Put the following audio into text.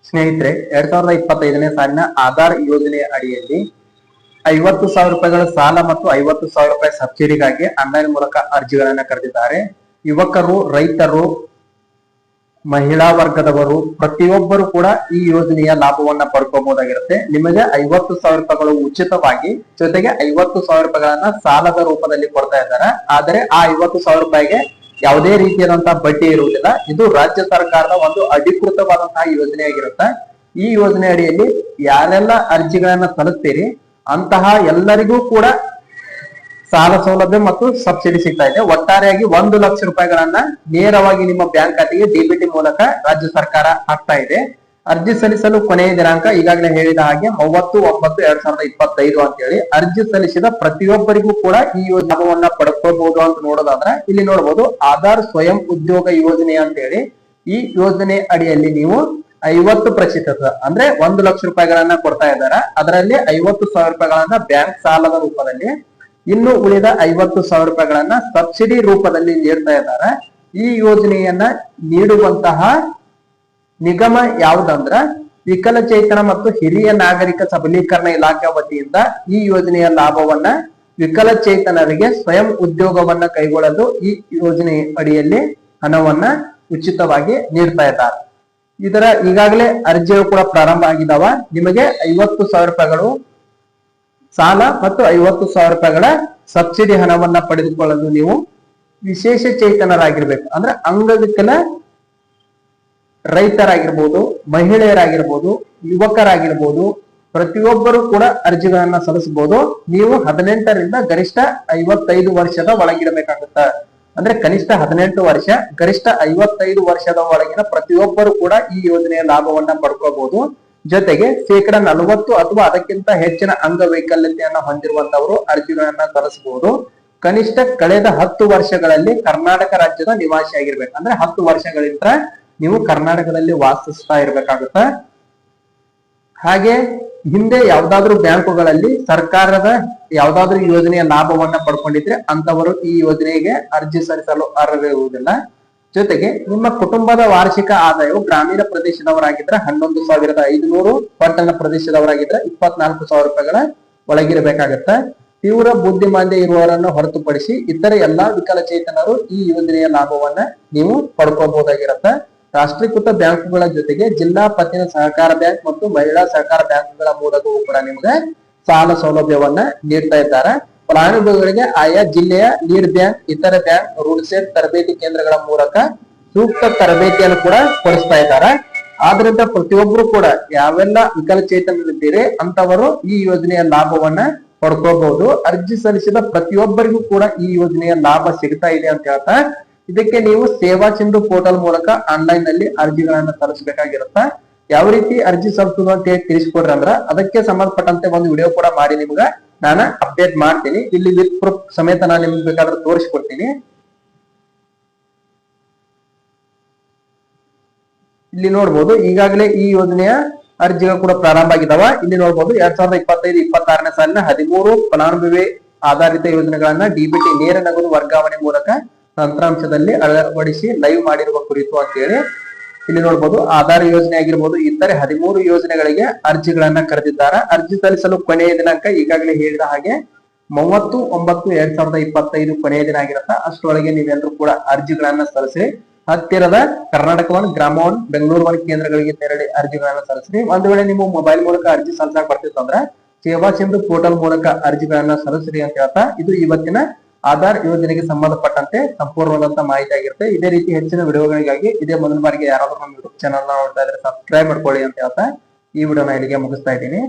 ಸ್ನೇಹಿತರೆ, 2025ನೇ ಸಾಲಿನ ಆಧಾರ್ ಯೋಜನೆ ಅಡಿಯಲ್ಲಿ 50,000 ರೂಪಾಯಿಗಳ ಸಾಲ ಮತ್ತು 50,000 ರೂಪಾಯಿ ಸಬ್ಸಿಡಿಗಾಗಿ ಆನ್ಲೈನ್ ಮೂಲಕ ಅರ್ಜಿಗಳನ್ನ ಕರೆದಿದ್ದಾರೆ. ಯುವಕರು, ರೈತರು, ಮಹಿಳಾ ವರ್ಗದವರು ಪ್ರತಿಯೊಬ್ಬರು ಕೂಡ ಈ ಯೋಜನೆಯ ಲಾಭವನ್ನ ಪಡ್ಕೋಬಹುದಾಗಿರುತ್ತೆ. ನಿಮಗೆ 50,000 ರೂಪಾಯಿಗಳು ಉಚಿತವಾಗಿ, ಜೊತೆಗೆ 50,000 ರೂಪಾಯಿಗಳನ್ನ ಸಾಲದ ರೂಪದಲ್ಲಿ ಕೊಡ್ತಾ ಇದ್ದಾರೆ. ಆದರೆ ಆ 50,000 ರೂಪಾಯಿಗೆ ಯಾವುದೇ ರೀತಿಯಾದಂತಹ ಬಡ್ಡಿ ಇರುವುದಿಲ್ಲ. ಇದು ರಾಜ್ಯ ಸರ್ಕಾರದ ಒಂದು ಅಧಿಕೃತವಾದಂತಹ ಯೋಜನೆಯಾಗಿರುತ್ತೆ. ಈ ಯೋಜನೆ ಅಡಿಯಲ್ಲಿ ಯಾರೆಲ್ಲ ಅರ್ಜಿಗಳನ್ನ ಸಲ್ಲಿಸ್ತೀರಿ ಅಂತಹ ಎಲ್ಲರಿಗೂ ಕೂಡ ಸಾಲ ಸೌಲಭ್ಯ ಮತ್ತು ಸಬ್ಸಿಡಿ ಸಿಗ್ತಾ ಇದೆ. ಒಟ್ಟಾರೆಯಾಗಿ 1 ಲಕ್ಷ ರೂಪಾಯಿಗಳನ್ನ ನೇರವಾಗಿ ನಿಮ್ಮ ಬ್ಯಾಂಕ್ ಖಾತೆಗೆ ಡಿಬಿಟಿ ಮೂಲಕ ರಾಜ್ಯ ಸರ್ಕಾರ ಹಾಕ್ತಾ ಇದೆ. ಅರ್ಜಿ ಸಲ್ಲಿಸಲು ಕೊನೆಯ ದಿನಾಂಕ ಈಗಾಗಲೇ ಹೇಳಿದ ಹಾಗೆ 30/9/2025 ಅಂತ ಹೇಳಿ. ಅರ್ಜಿ ಸಲ್ಲಿಸಿದ ಪ್ರತಿಯೊಬ್ಬರಿಗೂ ಕೂಡ ಈ ಲಾಭವನ್ನ ಪಡ್ಕೋಬಹುದು ಅಂತ ನೋಡೋದಾದ್ರೆ ಇಲ್ಲಿ ನೋಡಬಹುದು, ಆಧಾರ್ ಸ್ವಯಂ ಉದ್ಯೋಗ ಯೋಜನೆ ಅಂತ ಹೇಳಿ. ಈ ಯೋಜನೆ ಅಡಿಯಲ್ಲಿ ನೀವು 50% ಅಂದ್ರೆ 1 ಲಕ್ಷ ರೂಪಾಯಿಗಳನ್ನ ಕೊಡ್ತಾ ಇದ್ದಾರೆ. ಅದರಲ್ಲಿ 50,000 ರೂಪಾಯಿಗಳನ್ನ ಬ್ಯಾಂಕ್ ಸಾಲದ ರೂಪದಲ್ಲಿ, ಇನ್ನು ಉಳಿದ 50,000 ರೂಪಾಯಿಗಳನ್ನ ಸಬ್ಸಿಡಿ ರೂಪದಲ್ಲಿ ನೀಡ್ತಾ ಇದ್ದಾರೆ. ಈ ಯೋಜನೆಯನ್ನ ನೀಡುವಂತಹ ನಿಗಮ ಯಾವುದಂದ್ರ ವಿಕಲಚೇತನ ಮತ್ತು ಹಿರಿಯ ನಾಗರಿಕ ಸಬಲೀಕರಣ ಇಲಾಖೆ ವತಿಯಿಂದ ಈ ಯೋಜನೆಯ ಲಾಭವನ್ನ ವಿಕಲಚೇತನರಿಗೆ ಸ್ವಯಂ ಉದ್ಯೋಗವನ್ನ ಕೈಗೊಳ್ಳಲು ಈ ಯೋಜನೆ ಅಡಿಯಲ್ಲಿ ಹಣವನ್ನ ಉಚಿತವಾಗಿ ನೀಡ್ತಾ ಇದ್ದಾರೆ. ಇದರ ಈಗಾಗಲೇ ಅರ್ಜಿಗಳು ಕೂಡ ಪ್ರಾರಂಭ ಆಗಿದಾವ. ನಿಮಗೆ 50,000 ರೂಪಾಯಿಗಳು ಸಾಲ ಮತ್ತು 50,000 ರೂಪಾಯಿಗಳ ಸಬ್ಸಿಡಿ ಹಣವನ್ನ ಪಡೆದುಕೊಳ್ಳಲು ನೀವು ವಿಶೇಷ ಚೇತನರಾಗಿರ್ಬೇಕು. ಅಂದ್ರೆ ಅಂಗವಿಕಲ ರೈತರಾಗಿರ್ಬೋದು, ಮಹಿಳೆಯರಾಗಿರ್ಬೋದು, ಯುವಕರಾಗಿರ್ಬೋದು, ಪ್ರತಿಯೊಬ್ಬರು ಕೂಡ ಅರ್ಜಿಗಳನ್ನ ಸಲ್ಲಿಸಬಹುದು. ನೀವು 18ರಿಂದ ಗರಿಷ್ಠ 55 ವರ್ಷದ ಒಳಗಿರಬೇಕಾಗುತ್ತೆ. ಅಂದ್ರೆ ಕನಿಷ್ಠ 18 ವರ್ಷ, ಗರಿಷ್ಠ 55 ವರ್ಷದ ಒಳಗಿನ ಪ್ರತಿಯೊಬ್ಬರು ಕೂಡ ಈ ಯೋಜನೆಯ ಲಾಭವನ್ನ ಪಡ್ಕೋಬಹುದು. ಜೊತೆಗೆ 40% ಅಥವಾ ಅದಕ್ಕಿಂತ ಹೆಚ್ಚಿನ ಅಂಗವೈಕಲ್ಯತೆಯನ್ನ ಹೊಂದಿರುವಂತವರು ಅರ್ಜಿಗಳನ್ನ ಸಲ್ಲಿಸಬಹುದು. ಕನಿಷ್ಠ ಕಳೆದ 10 ವರ್ಷಗಳಲ್ಲಿ ಕರ್ನಾಟಕ ರಾಜ್ಯದ ನಿವಾಸಿ ಆಗಿರ್ಬೇಕು. ಅಂದ್ರೆ 10 ವರ್ಷಗಳಿಂದ ನೀವು ಕರ್ನಾಟಕದಲ್ಲಿ ವಾಸಿಸ್ತಾ ಇರ್ಬೇಕಾಗುತ್ತೆ. ಹಾಗೆ ಹಿಂದೆ ಯಾವ್ದಾದ್ರು ಬ್ಯಾಂಕುಗಳಲ್ಲಿ ಸರ್ಕಾರದ ಯಾವ್ದಾದ್ರು ಯೋಜನೆಯ ಲಾಭವನ್ನ ಪಡ್ಕೊಂಡಿದ್ರೆ ಅಂತವರು ಈ ಯೋಜನೆಗೆ ಅರ್ಜಿ ಸಲ್ಲಿಸಲು ಅರ್ಹರಿರುವುದಿಲ್ಲ. ಜೊತೆಗೆ ನಿಮ್ಮ ಕುಟುಂಬದ ವಾರ್ಷಿಕ ಆದಾಯವು ಗ್ರಾಮೀಣ ಪ್ರದೇಶದವರಾಗಿದ್ರೆ 11,500, ಪಟ್ಟಣ ಪ್ರದೇಶದವರಾಗಿದ್ರೆ 24,000 ರೂಪಾಯಿಗಳ ಒಳಗಿರಬೇಕಾಗತ್ತೆ. ತೀವ್ರ ಬುದ್ಧಿಮಾಂದ್ಯ ಇರುವವರನ್ನು ಹೊರತುಪಡಿಸಿ ಇತರೆ ಎಲ್ಲಾ ವಿಕಲಚೇತನರು ಈ ಯೋಜನೆಯ ಲಾಭವನ್ನ ನೀವು ಪಡ್ಕೋಬಹುದಾಗಿರುತ್ತೆ. ರಾಷ್ಟ್ರೀಕೃತ ಬ್ಯಾಂಕುಗಳ ಜೊತೆಗೆ ಜಿಲ್ಲಾ ಪತ್ತಿನ ಸಹಕಾರ ಬ್ಯಾಂಕ್ ಮತ್ತು ಮಹಿಳಾ ಸಹಕಾರ ಬ್ಯಾಂಕ್ಗಳ ಮೂಲಕವೂ ಕೂಡ ನಿಮಗೆ ಸಾಲ ಸೌಲಭ್ಯವನ್ನ ನೀಡ್ತಾ ಇದ್ದಾರೆ. ಫಲಾನುಭವಿಗಳಿಗೆ ಆಯಾ ಜಿಲ್ಲೆಯ ಲೀಡ್ ಬ್ಯಾಂಕ್, ಇತರ ಬ್ಯಾಂಕ್, ರೂಡ್ ಸೆಟ್ ತರಬೇತಿ ಕೇಂದ್ರಗಳ ಮೂಲಕ ಸೂಕ್ತ ತರಬೇತಿಯನ್ನು ಕೂಡ ಕೊಡಿಸ್ತಾ ಇದ್ದಾರೆ. ಆದ್ರಿಂದ ಪ್ರತಿಯೊಬ್ಬರು ಕೂಡ ಯಾವೆಲ್ಲ ವಿಕಲಚೇತನರಿದ್ದೀರಿ ಅಂತವರು ಈ ಯೋಜನೆಯ ಲಾಭವನ್ನ ಪಡ್ಕೋಬಹುದು. ಅರ್ಜಿ ಸಲ್ಲಿಸಿದ ಪ್ರತಿಯೊಬ್ಬರಿಗೂ ಕೂಡ ಈ ಯೋಜನೆಯ ಲಾಭ ಸಿಗ್ತಾ ಇದೆ ಅಂತ ಹೇಳ್ತಾ, ಇದಕ್ಕೆ ನೀವು ಸೇವಾ ಸಿಂಧು ಪೋರ್ಟಲ್ ಮೂಲಕ ಆನ್ಲೈನ್ ನಲ್ಲಿ ಅರ್ಜಿಗಳನ್ನ ಸಲ್ಲಿಸಬೇಕಾಗಿರುತ್ತೆ. ಯಾವ ರೀತಿ ಅರ್ಜಿ ಸಲ್ಲಿಸೋದು ಅಂತ ಹೇಳಿ ತಿಳಿಸ್ಕೊಡ್ರಿ ಅಂದ್ರ ಅದಕ್ಕೆ ಸಂಬಂಧಪಟ್ಟಂತೆ ಒಂದು ವಿಡಿಯೋ ಕೂಡ ಮಾಡಿ ನಿಮ್ಗ ನಾನು ಅಪ್ಡೇಟ್ ಮಾಡ್ತೀನಿ. ಇಲ್ಲಿ ವಿತ್ ಪ್ರೂಫ್ ಸಮೇತ ನಾನು ನಿಮ್ಗೆ ಬೇಕಾದ್ರೆ ತೋರಿಸ್ಕೊಡ್ತೀನಿ. ಇಲ್ಲಿ ನೋಡ್ಬೋದು, ಈಗಾಗಲೇ ಈ ಯೋಜನೆಯ ಅರ್ಜಿಗಳು ಕೂಡ ಪ್ರಾರಂಭ ಆಗಿದಾವ. ಇಲ್ಲಿ ನೋಡ್ಬೋದು 2025-26ನೇ ಸಾಲಿನ 13 ಫಲಾನುಭವಿ ಆಧಾರಿತ ಯೋಜನೆಗಳನ್ನ ಡಿಬಿಟಿ ನೇರ ನಗದು ವರ್ಗಾವಣೆ ಮೂಲಕ ತಂತ್ರಾಂಶದಲ್ಲಿ ಅಳವಡಿಸಿ ಲೈವ್ ಮಾಡಿರುವ ಕುರಿತು ಅಂತ ಹೇಳಿ ಇಲ್ಲಿ ನೋಡ್ಬೋದು. ಆಧಾರ್ ಯೋಜನೆ ಆಗಿರ್ಬೋದು, ಇತರೆ 13 ಯೋಜನೆಗಳಿಗೆ ಅರ್ಜಿಗಳನ್ನ ಕರೆದಿದ್ದಾರೆ. ಅರ್ಜಿ ಸಲ್ಲಿಸಲು ಕೊನೆಯ ದಿನಾಂಕ ಈಗಾಗಲೇ ಹೇಳಿದ ಹಾಗೆ 30/9/2025 ಕೊನೆಯ ದಿನ ಆಗಿರುತ್ತೆ. ಅಷ್ಟರೊಳಗೆ ನೀವೆಲ್ಲರೂ ಕೂಡ ಅರ್ಜಿಗಳನ್ನ ಸಲ್ಲಿಸಿ ಹತ್ತಿರದ ಕರ್ನಾಟಕ ಒನ್, ಗ್ರಾಮ ಒನ್, ಬೆಂಗಳೂರು ಒನ್ ಕೇಂದ್ರಗಳಿಗೆ ತೆರಳಿ ಅರ್ಜಿಗಳನ್ನ ಸಲ್ಲಿಸಿ. ಒಂದು ವೇಳೆ ನೀವು ಮೊಬೈಲ್ ಮೂಲಕ ಅರ್ಜಿ ಸಲ್ಲಿಸಕ್ ಬರ್ತಿತ್ತಂದ್ರೆ ಸೇವಾ ಸಿಂಧು ಪೋರ್ಟಲ್ ಮೂಲಕ ಅರ್ಜಿಗಳನ್ನ ಸಲ್ಲಿಸ್ರಿ ಅಂತ ಹೇಳ್ತಾ ಇದು ಇವತ್ತಿನ ಆಧಾರ್ ಯೋಜನೆಗೆ ಸಂಬಂಧಪಟ್ಟಂತೆ ಸಂಪೂರ್ಣವಾದಂತಹ ಮಾಹಿತಿ ಆಗಿರುತ್ತೆ. ಇದೇ ರೀತಿ ಹೆಚ್ಚಿನ ವಿಡಿಯೋಗಳಿಗಾಗಿ ಇದೇ ಮೊದಲ ಬಾರಿಗೆ ಯಾರಾದ್ರೂ ನಮ್ಮ ಯೂಟ್ಯೂಬ್ ಚಾನಲ್ ನೋಡ್ತಾ ಇದ್ರೆ ಸಬ್ಸ್ಕ್ರೈಬ್ ಮಾಡ್ಕೊಳ್ಳಿ ಅಂತ ಹೇಳ್ತಾ ಈ ವಿಡಿಯೋನ ಇಲ್ಲಿಗೆ ಮುಗಿಸ್ತಾ ಇದ್ದೀನಿ.